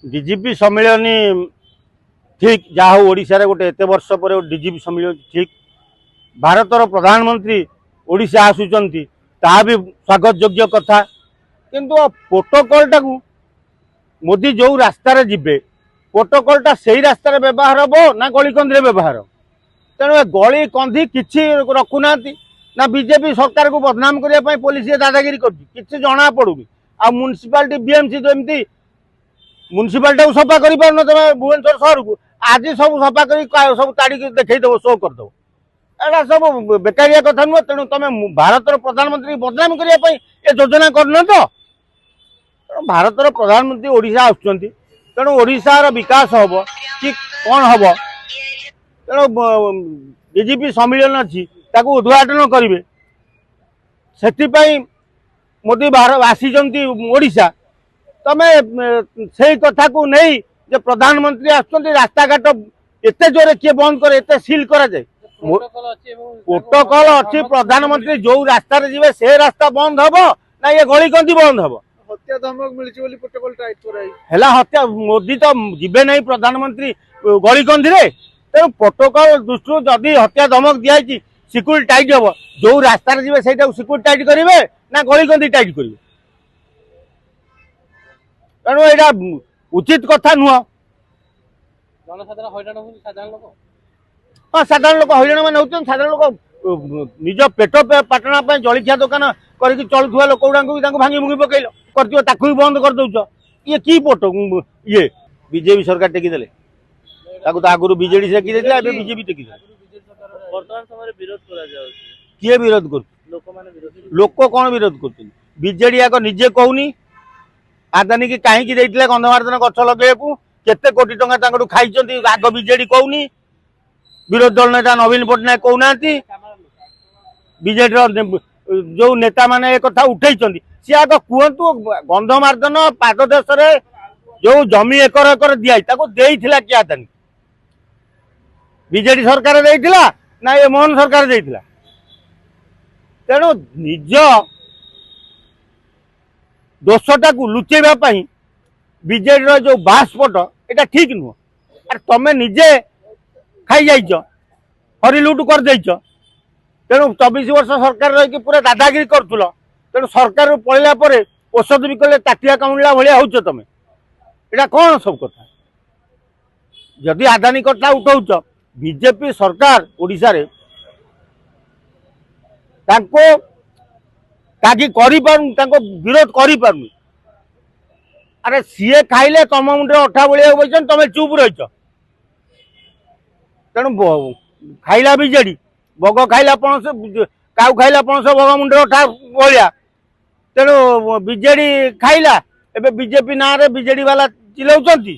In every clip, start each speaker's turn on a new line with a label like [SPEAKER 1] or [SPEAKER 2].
[SPEAKER 1] DGP सम्मेलन ठीक जहाँ ओडिशा रे गोटे एत वर्ष पर डीजीपी सम्मेलन ठीक भारतर प्रधानमंत्री ओडिशा आसुचंती ता भी स्वागत योग्य कथा किंतु प्रोटोकॉल टाकू मोदी जो रास्तार जीवे प्रोटोकॉलटा से रास्तार व्यवहार हम ना गलिकंदी व्यवहार तेणु गली कंधी किसी रखुना ना बीजेपी सरकार को बदनाम करने पुलिस दादागिरी कर जना पड़ूनी आ म्यूनिसिपालिटी बीएमसी जमी म्यूनिसिपालिटी सफा कर भुवनेश्वर सहर को आज सब सफा कर सब ताड़ी देखईदेव शो करदेव एटा सब बेकारिया कथा नुह तेणु तुम भारतर प्रधानमंत्री बदनाम करने ये योजना करन तो भारतर प्रधानमंत्री ओडिशा आसुचंती तेणु ओडिशार विकास हम कि कौन हम तेणु डीजीपी सम्मेलन अच्छी उद्घाटन करेंगे से मोदी आसी ओडिशा तमे से कथा को नहीं जे प्रधानमंत्री आसुचंती रास्ता घाट एते जोरे किए बंद करे एते सील करा जाए प्रोटोकॉल अच्छी प्रधानमंत्री जो रास्ता जीवे से रास्ता बंद हम ना ये गलिकंदी बंद हम
[SPEAKER 2] हत्या धमक मिली प्रोटोकॉल टाइट कराई
[SPEAKER 1] है हत्या मोदी तो जीवे नहीं प्रधानमंत्री गलिकंदी रे तेणु प्रोटोकॉल दृष्टि जदि हत्या धमक दिखाई सिक्यूरिटी टाइट हम जो रास्ता जीवे से सिक्यूरिटी टाइट करेंगे ना गलिकंदी टाइट करेंगे तेणु यहाँ उचित कथा नुह हाँ साधारण लोक हईराण मान होती साधारण लोक निज पेट पाटना जलखिया दुकान करके चलुवा लोक गुड़ा भांगी भुंगी पकड़ कर बंद कर दौच ये कि फोटो ये बीजेपी सरकार टेकीदे आगुरी बीजेडी से बीजेपी टेकी किए विरोध कर लोक कौन विरोध कर बीजेडी आग निजे कहूनी आदानी की कहीं गंधमार्दन गछ लगे केते कोटी टंका खाई आग बीजेडी कहूनी विरोधी दल नेता नवीन पट्टनायक कहूना बीजेडी जो नेता माने एक कथा उठे सी आग कहतु गंधमार्दन पाददेश जो जमी एकर एकर दिखाई किए आदानी बीजेडी सरकार देइथिला ना ये मोहन सरकार देइथिला तेणु निज दोषटा को लुचेबा बीजेडी जो बास्पट एटा ठीक नुह अरे तमें निजे खाई जाइच हरिलुट कर देइच तेणु 24 वर्ष सरकार रही पूरा दादागिरी करूल तेणु सरकार पलैला औषध भी कले ताटिया कामुला भाया हो तुम यहाँ कौन सब कथा जदि आदानी कथा उठाऊच बीजेपी सरकार ओडिशा रे विरोध करी पारुनी अरे सीए खाइले तम मुंडे अठा बलिया बैठन तुम चुप रहीच तेणु खाइला बीजेडी बग खाइला पणस काउ खाइला पणस बग मुंडे अठा बलिया तेणु बीजेडी खाइला एबे बीजेपी ना रे बीजेडी वाला चिल्लाउछंती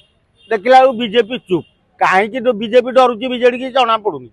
[SPEAKER 1] देखला बीजेपी चुप कहीं बीजेपी डरुची बीजेडी की जना पड़ुनी।